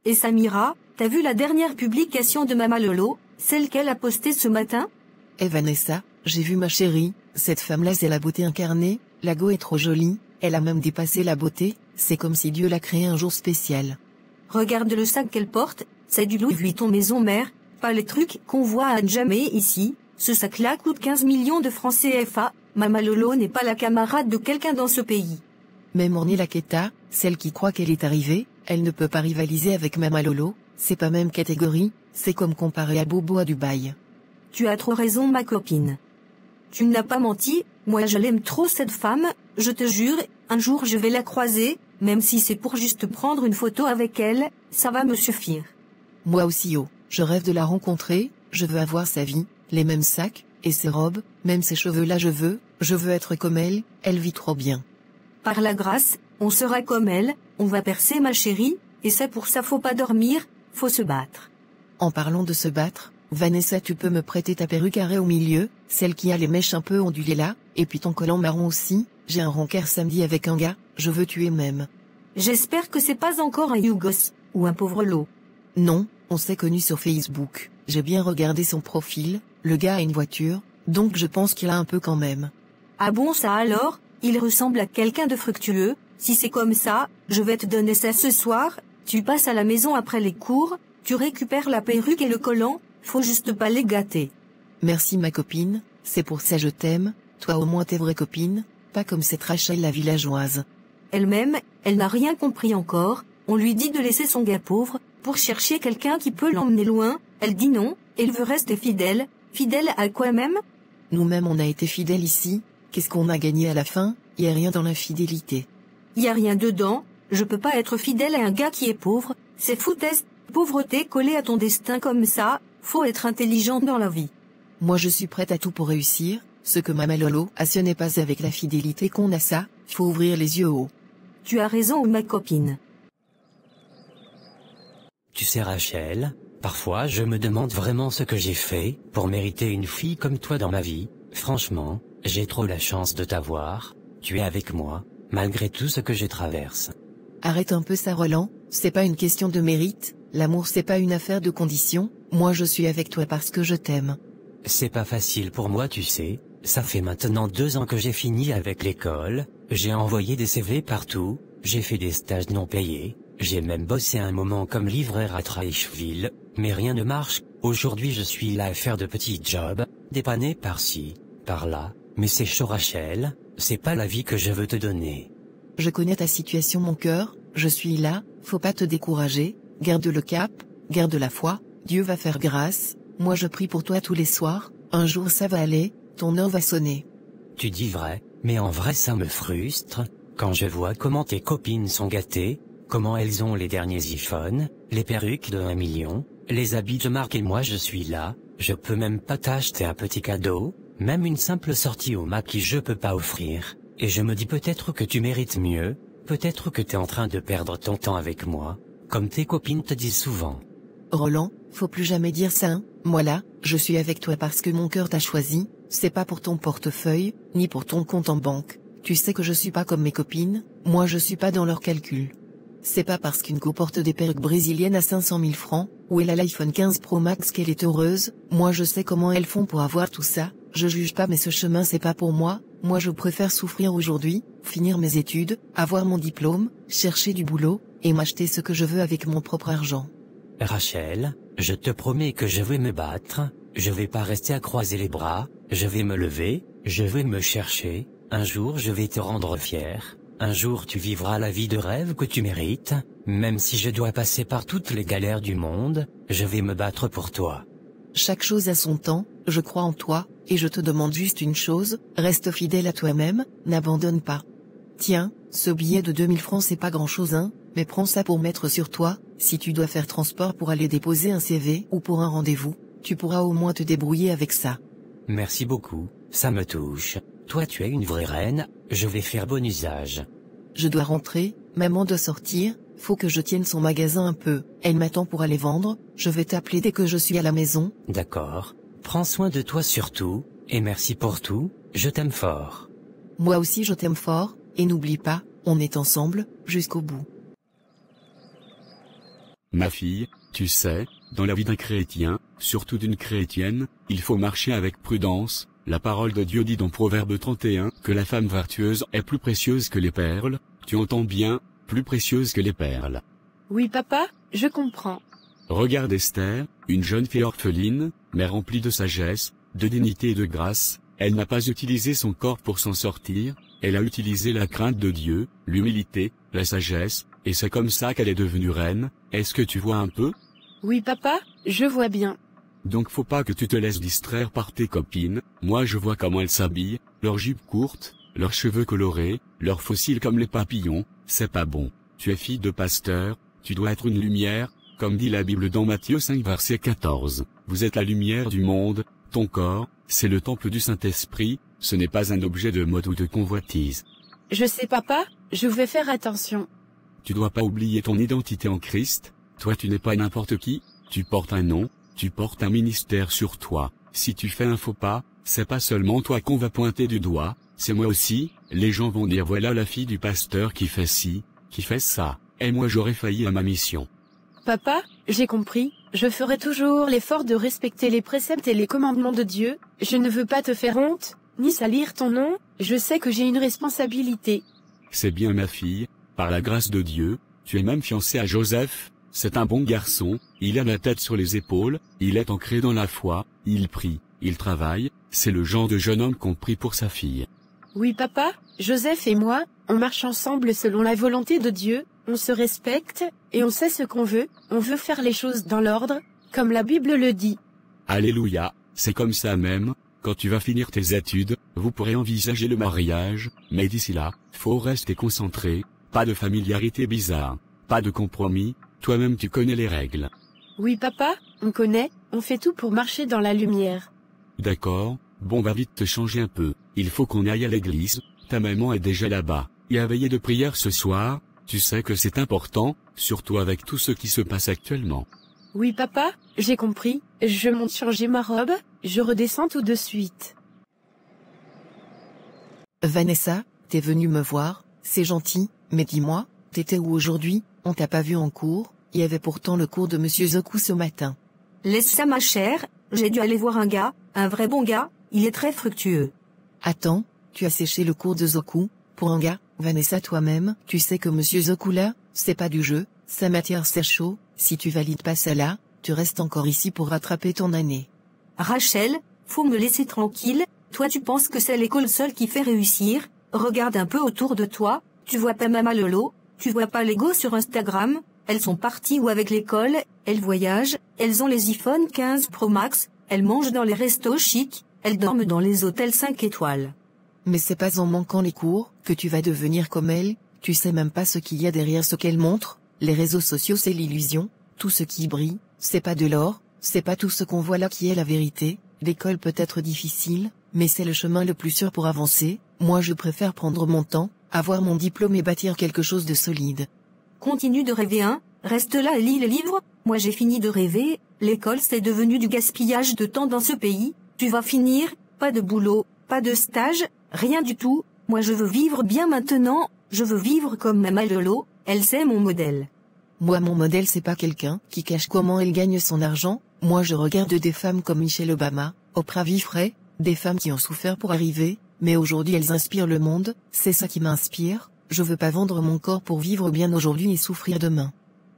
Et Samira, t'as vu la dernière publication de Mama Lolo, celle qu'elle a postée ce matin? Eh Vanessa, j'ai vu ma chérie, cette femme-là c'est la beauté incarnée, la go est trop jolie, elle a même dépassé la beauté, c'est comme si Dieu l'a créée un jour spécial. Regarde le sac qu'elle porte, c'est du Louis Vuitton maison mère, pas les trucs qu'on voit à jamais ici, ce sac-là coûte 15 millions de francs CFA, Mama Lolo n'est pas la camarade de quelqu'un dans ce pays. Même Orny Laqueta, celle qui croit qu'elle est arrivée, elle ne peut pas rivaliser avec Mama Lolo, c'est pas même catégorie, c'est comme comparer à Bobo à Dubaï. Tu as trop raison ma copine. Tu n'as pas menti, moi je l'aime trop cette femme, je te jure, un jour je vais la croiser, même si c'est pour juste prendre une photo avec elle, ça va me suffire. Moi aussi je rêve de la rencontrer, je veux avoir sa vie, les mêmes sacs, et ses robes, même ses cheveux là je veux être comme elle vit trop bien. Par la grâce, on sera comme elle, on va percer ma chérie, et c'est pour ça faut pas dormir, faut se battre. En parlant de se battre, Vanessa tu peux me prêter ta perruque carrée au milieu, celle qui a les mèches un peu ondulées là, et puis ton collant marron aussi, j'ai un rencard samedi avec un gars, je veux tuer même. J'espère que c'est pas encore un Yougos, ou un pauvre lot. Non, on s'est connus sur Facebook, j'ai bien regardé son profil, le gars a une voiture, donc je pense qu'il a un peu quand même. Ah bon ça alors, il ressemble à quelqu'un de fructueux, si c'est comme ça, je vais te donner ça ce soir, tu passes à la maison après les cours, tu récupères la perruque et le collant, faut juste pas les gâter. Merci ma copine, c'est pour ça je t'aime, toi au moins t'es vraie copine, pas comme cette Rachel la villageoise. Elle-même, elle n'a rien compris encore, on lui dit de laisser son gars pauvre, pour chercher quelqu'un qui peut l'emmener loin, elle dit non, elle veut rester fidèle, fidèle à quoi même? Nous-mêmes on a été fidèles ici, qu'est-ce qu'on a gagné à la fin? Y a rien dans l'infidélité. Y a rien dedans, je peux pas être fidèle à un gars qui est pauvre, c'est foutaise, pauvreté collée à ton destin comme ça, faut être intelligent dans la vie. Moi je suis prête à tout pour réussir, ce que Mama Lolo a ce n'est pas avec la fidélité qu'on a ça, faut ouvrir les yeux haut. Tu as raison ma copine. Tu sais Rachel, parfois je me demande vraiment ce que j'ai fait pour mériter une fille comme toi dans ma vie, franchement, j'ai trop la chance de t'avoir, tu es avec moi, malgré tout ce que je traverse. Arrête un peu ça Roland, c'est pas une question de mérite, l'amour c'est pas une affaire de conditions, moi je suis avec toi parce que je t'aime. C'est pas facile pour moi tu sais, ça fait maintenant 2 ans que j'ai fini avec l'école, j'ai envoyé des CV partout, j'ai fait des stages non payés, j'ai même bossé un moment comme livreur à Traichville, mais rien ne marche, aujourd'hui je suis là à faire de petits jobs, dépanner par-ci, par-là, mais c'est chaud Rachel, c'est pas la vie que je veux te donner. Je connais ta situation mon cœur, je suis là, faut pas te décourager, garde le cap, garde la foi, Dieu va faire grâce, moi je prie pour toi tous les soirs, un jour ça va aller, ton heure va sonner. Tu dis vrai, mais en vrai ça me frustre, quand je vois comment tes copines sont gâtées, comment elles ont les derniers iPhones, les perruques de 1 million, les habits de marque et moi je suis là, je peux même pas t'acheter un petit cadeau, même une simple sortie au maquis je peux pas offrir, et je me dis peut-être que tu mérites mieux, peut-être que t'es en train de perdre ton temps avec moi, comme tes copines te disent souvent. Roland, faut plus jamais dire ça hein, moi là, je suis avec toi parce que mon cœur t'a choisi, c'est pas pour ton portefeuille, ni pour ton compte en banque, tu sais que je suis pas comme mes copines, moi je suis pas dans leurs calculs. C'est pas parce qu'une go porte des perruques brésiliennes à 500 000 francs, ou elle a l'iPhone 15 Pro Max qu'elle est heureuse, moi je sais comment elles font pour avoir tout ça, je juge pas mais ce chemin c'est pas pour moi, moi je préfère souffrir aujourd'hui, finir mes études, avoir mon diplôme, chercher du boulot, et m'acheter ce que je veux avec mon propre argent. Rachel, je te promets que je vais me battre, je vais pas rester à croiser les bras, je vais me lever, je vais me chercher, un jour je vais te rendre fier. Un jour tu vivras la vie de rêve que tu mérites, même si je dois passer par toutes les galères du monde, je vais me battre pour toi. Chaque chose a son temps, je crois en toi, et je te demande juste une chose, reste fidèle à toi-même, n'abandonne pas. Tiens, ce billet de 2000 francs c'est pas grand chose hein, mais prends ça pour mettre sur toi, si tu dois faire transport pour aller déposer un CV ou pour un rendez-vous, tu pourras au moins te débrouiller avec ça. Merci beaucoup, ça me touche. Toi tu es une vraie reine, je vais faire bon usage. Je dois rentrer, maman doit sortir, faut que je tienne son magasin un peu, elle m'attend pour aller vendre, je vais t'appeler dès que je suis à la maison. D'accord, prends soin de toi surtout, et merci pour tout, je t'aime fort. Moi aussi je t'aime fort, et n'oublie pas, on est ensemble, jusqu'au bout. Ma fille, tu sais, dans la vie d'un chrétien, surtout d'une chrétienne, il faut marcher avec prudence. La parole de Dieu dit dans Proverbe 31 que la femme vertueuse est plus précieuse que les perles. Tu entends bien, plus précieuse que les perles. Oui papa, je comprends. Regarde Esther, une jeune fille orpheline, mais remplie de sagesse, de dignité et de grâce. Elle n'a pas utilisé son corps pour s'en sortir, elle a utilisé la crainte de Dieu, l'humilité, la sagesse, et c'est comme ça qu'elle est devenue reine. Est-ce que tu vois un peu? Oui papa, je vois bien. Donc faut pas que tu te laisses distraire par tes copines. Moi je vois comment elles s'habillent, leurs jupes courtes, leurs cheveux colorés, leurs fossiles comme les papillons, c'est pas bon. Tu es fille de pasteur, tu dois être une lumière, comme dit la Bible dans Matthieu 5 verset 14. Vous êtes la lumière du monde, ton corps, c'est le temple du Saint-Esprit, ce n'est pas un objet de mode ou de convoitise. Je sais papa, je vais faire attention. Tu dois pas oublier ton identité en Christ, toi tu n'es pas n'importe qui, tu portes un nom, tu portes un ministère sur toi. Si tu fais un faux pas, c'est pas seulement toi qu'on va pointer du doigt, c'est moi aussi. Les gens vont dire voilà la fille du pasteur qui fait ci, qui fait ça, et moi j'aurais failli à ma mission. Papa, j'ai compris, je ferai toujours l'effort de respecter les préceptes et les commandements de Dieu. Je ne veux pas te faire honte, ni salir ton nom, je sais que j'ai une responsabilité. C'est bien ma fille, par la grâce de Dieu, tu es même fiancée à Joseph. C'est un bon garçon, il a la tête sur les épaules, il est ancré dans la foi, il prie, il travaille, c'est le genre de jeune homme qu'on prie pour sa fille. Oui papa, Joseph et moi, on marche ensemble selon la volonté de Dieu, on se respecte, et on sait ce qu'on veut, on veut faire les choses dans l'ordre, comme la Bible le dit. Alléluia, c'est comme ça même, quand tu vas finir tes études, vous pourrez envisager le mariage, mais d'ici là, faut rester concentré, pas de familiarité bizarre, pas de compromis. Toi-même tu connais les règles. Oui papa, on connaît, on fait tout pour marcher dans la lumière. D'accord, bon va vite te changer un peu, il faut qu'on aille à l'église, ta maman est déjà là-bas, il y a veillée de prière ce soir, tu sais que c'est important, surtout avec tout ce qui se passe actuellement. Oui papa, j'ai compris, je monte changer ma robe, je redescends tout de suite. Vanessa, t'es venue me voir, c'est gentil, mais dis-moi, t'étais où aujourd'hui? On t'a pas vu en cours, il y avait pourtant le cours de Monsieur Zoku ce matin. Laisse ça ma chère, j'ai dû aller voir un gars, un vrai bon gars, il est très fructueux. Attends, tu as séché le cours de Zoku? Pour un gars, Vanessa toi-même, tu sais que Monsieur Zoku là, c'est pas du jeu, sa matière c'est chaud, si tu valides pas ça là, tu restes encore ici pour rattraper ton année. Rachel, faut me laisser tranquille, toi tu penses que c'est l'école seule qui fait réussir, regarde un peu autour de toi, tu vois pas Mama Lolo, tu vois pas les go sur Instagram, elles sont parties ou avec l'école, elles voyagent, elles ont les iPhone 15 Pro Max, elles mangent dans les restos chics, elles dorment dans les hôtels 5 étoiles. Mais c'est pas en manquant les cours que tu vas devenir comme elle, tu sais même pas ce qu'il y a derrière ce qu'elle montre, les réseaux sociaux c'est l'illusion, tout ce qui brille, c'est pas de l'or, c'est pas tout ce qu'on voit là qui est la vérité, l'école peut être difficile, mais c'est le chemin le plus sûr pour avancer, moi je préfère prendre mon temps, avoir mon diplôme et bâtir quelque chose de solide. Continue de rêver reste là et lis les livres, moi j'ai fini de rêver, l'école c'est devenu du gaspillage de temps dans ce pays, tu vas finir, pas de boulot, pas de stage, rien du tout, moi je veux vivre bien maintenant, je veux vivre comme Mama Lolo, elle c'est mon modèle. Moi mon modèle c'est pas quelqu'un qui cache comment elle gagne son argent, moi je regarde des femmes comme Michelle Obama, Oprah Winfrey, des femmes qui ont souffert pour arriver, mais aujourd'hui elles inspirent le monde, c'est ça qui m'inspire, je veux pas vendre mon corps pour vivre bien aujourd'hui et souffrir demain.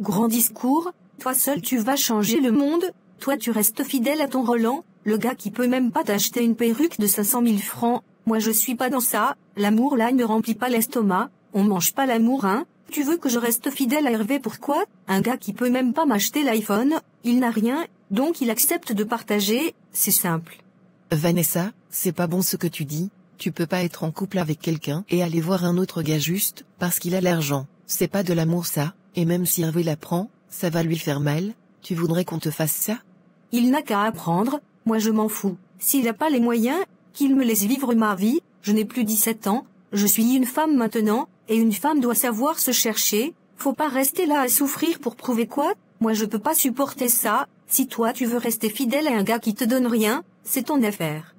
Grand discours, toi seul tu vas changer le monde, toi tu restes fidèle à ton Roland, le gars qui peut même pas t'acheter une perruque de 500 000 francs, moi je suis pas dans ça, l'amour là ne remplit pas l'estomac, on mange pas l'amour tu veux que je reste fidèle à Hervé pourquoi? Un gars qui peut même pas m'acheter l'iPhone, il n'a rien, donc il accepte de partager, c'est simple. Vanessa, c'est pas bon ce que tu dis, tu peux pas être en couple avec quelqu'un et aller voir un autre gars juste parce qu'il a l'argent, c'est pas de l'amour ça, et même si Hervé l'apprend, ça va lui faire mal, tu voudrais qu'on te fasse ça? Il n'a qu'à apprendre, moi je m'en fous, s'il a pas les moyens, qu'il me laisse vivre ma vie, je n'ai plus 17 ans, je suis une femme maintenant, et une femme doit savoir se chercher, faut pas rester là à souffrir pour prouver quoi, moi je peux pas supporter ça, si toi tu veux rester fidèle à un gars qui te donne rien, c'est ton affaire.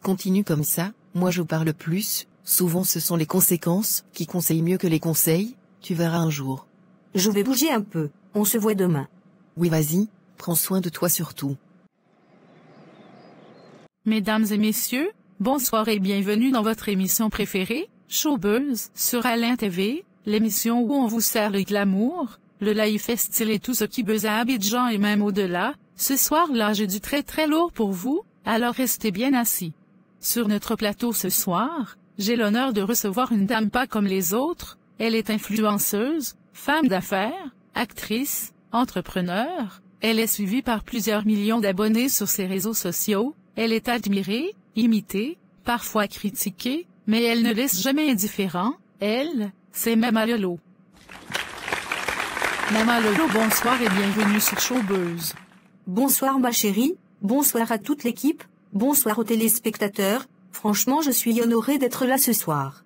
Continue comme ça, moi je parle plus, souvent ce sont les conséquences qui conseillent mieux que les conseils, tu verras un jour. Je vais bouger un peu, on se voit demain. Oui, vas-y, prends soin de toi surtout. Mesdames et messieurs, bonsoir et bienvenue dans votre émission préférée, Showbuzz, sur Alain TV, l'émission où on vous sert le glamour, le lifestyle et tout ce qui buzz à Abidjan et même au-delà. Ce soir-là, j'ai du très très lourd pour vous, alors restez bien assis. Sur notre plateau ce soir, j'ai l'honneur de recevoir une dame pas comme les autres. Elle est influenceuse, femme d'affaires, actrice, entrepreneur. Elle est suivie par plusieurs millions d'abonnés sur ses réseaux sociaux. Elle est admirée, imitée, parfois critiquée, mais elle ne laisse jamais indifférent. Elle, c'est Mama Lolo. Mama Lolo, bonsoir et bienvenue sur Showbuzz. Bonsoir ma chérie, bonsoir à toute l'équipe, bonsoir aux téléspectateurs, franchement je suis honorée d'être là ce soir.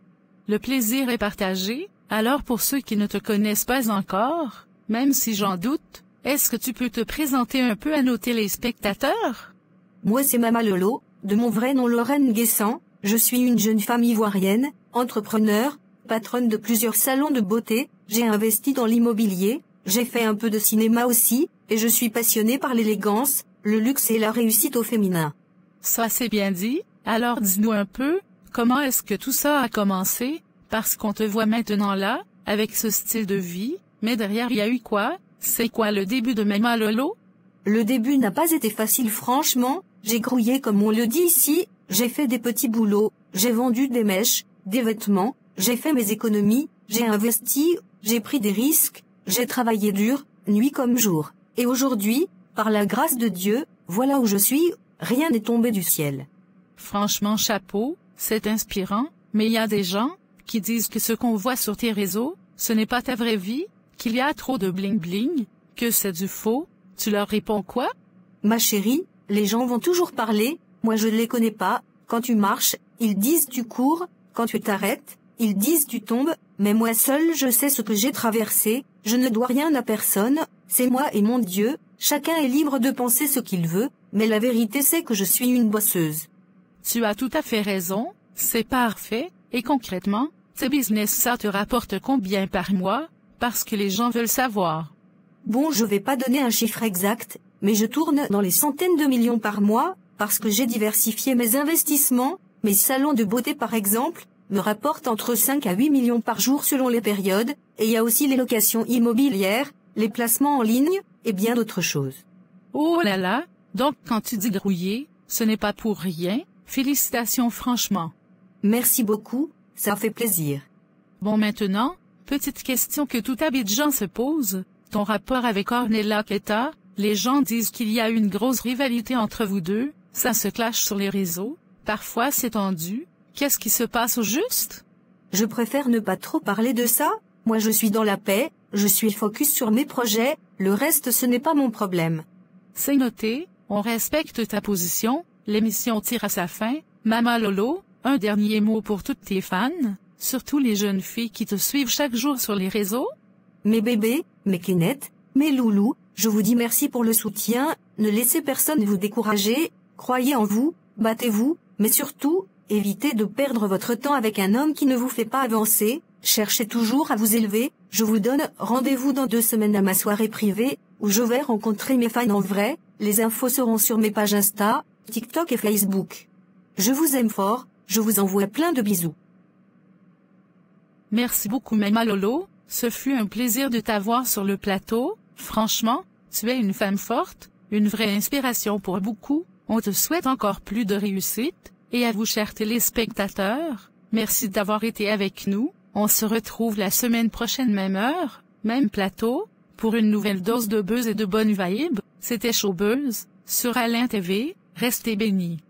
Le plaisir est partagé, alors pour ceux qui ne te connaissent pas encore, même si j'en doute, est-ce que tu peux te présenter un peu à nos téléspectateurs? Moi c'est Mama Lolo, de mon vrai nom Lorraine Guessant, je suis une jeune femme ivoirienne, entrepreneur, patronne de plusieurs salons de beauté, j'ai investi dans l'immobilier, j'ai fait un peu de cinéma aussi, et je suis passionnée par l'élégance, le luxe et la réussite au féminin. Ça c'est bien dit, alors dis-nous un peu, comment est-ce que tout ça a commencé? Parce qu'on te voit maintenant là, avec ce style de vie, mais derrière il y a eu quoi? C'est quoi le début de Mama Lolo? Le début n'a pas été facile franchement, j'ai grouillé comme on le dit ici, j'ai fait des petits boulots, j'ai vendu des mèches, des vêtements, j'ai fait mes économies, j'ai investi, j'ai pris des risques, j'ai travaillé dur, nuit comme jour. Et aujourd'hui, par la grâce de Dieu, voilà où je suis, rien n'est tombé du ciel. Franchement chapeau, c'est inspirant, mais il y a des gens qui disent que ce qu'on voit sur tes réseaux, ce n'est pas ta vraie vie, qu'il y a trop de bling-bling, que c'est du faux. Tu leur réponds quoi? Ma chérie, les gens vont toujours parler, moi je ne les connais pas, quand tu marches, ils disent tu cours, quand tu t'arrêtes, ils disent tu tombes, mais moi seule je sais ce que j'ai traversé, je ne dois rien à personne, c'est moi et mon Dieu, chacun est libre de penser ce qu'il veut, mais la vérité c'est que je suis une bosseuse. Tu as tout à fait raison, c'est parfait, et concrètement, ce business ça te rapporte combien par mois, parce que les gens veulent savoir. Bon je vais pas donner un chiffre exact, mais je tourne dans les centaines de millions par mois, parce que j'ai diversifié mes investissements, mes salons de beauté par exemple, me rapportent entre 5 à 8 millions par jour selon les périodes, et il y a aussi les locations immobilières, les placements en ligne, et bien d'autres choses. Oh là là, donc quand tu dis grouiller, ce n'est pas pour rien, félicitations franchement. Merci beaucoup, ça fait plaisir. Bon maintenant, petite question que tout Abidjan se pose, ton rapport avec Ornella Keita, les gens disent qu'il y a une grosse rivalité entre vous deux, ça se clash sur les réseaux, parfois c'est tendu, qu'est-ce qui se passe au juste? Je préfère ne pas trop parler de ça, moi je suis dans la paix, je suis focus sur mes projets, le reste ce n'est pas mon problème. C'est noté, on respecte ta position, l'émission tire à sa fin, Mama Lolo, un dernier mot pour toutes tes fans, surtout les jeunes filles qui te suivent chaque jour sur les réseaux? Mes bébés, mes clinettes, mes loulous, je vous dis merci pour le soutien, ne laissez personne vous décourager, croyez en vous, battez-vous, mais surtout, évitez de perdre votre temps avec un homme qui ne vous fait pas avancer, cherchez toujours à vous élever, je vous donne rendez-vous dans 2 semaines à ma soirée privée, où je vais rencontrer mes fans en vrai, les infos seront sur mes pages Insta, TikTok et Facebook. Je vous aime fort, je vous envoie plein de bisous. Merci beaucoup Mama Lolo, ce fut un plaisir de t'avoir sur le plateau, franchement, tu es une femme forte, une vraie inspiration pour beaucoup, on te souhaite encore plus de réussite, et à vous chers téléspectateurs, merci d'avoir été avec nous, on se retrouve la semaine prochaine même heure, même plateau, pour une nouvelle dose de buzz et de bonnes vibes, c'était Showbuzz, sur Alain TV, restez bénis.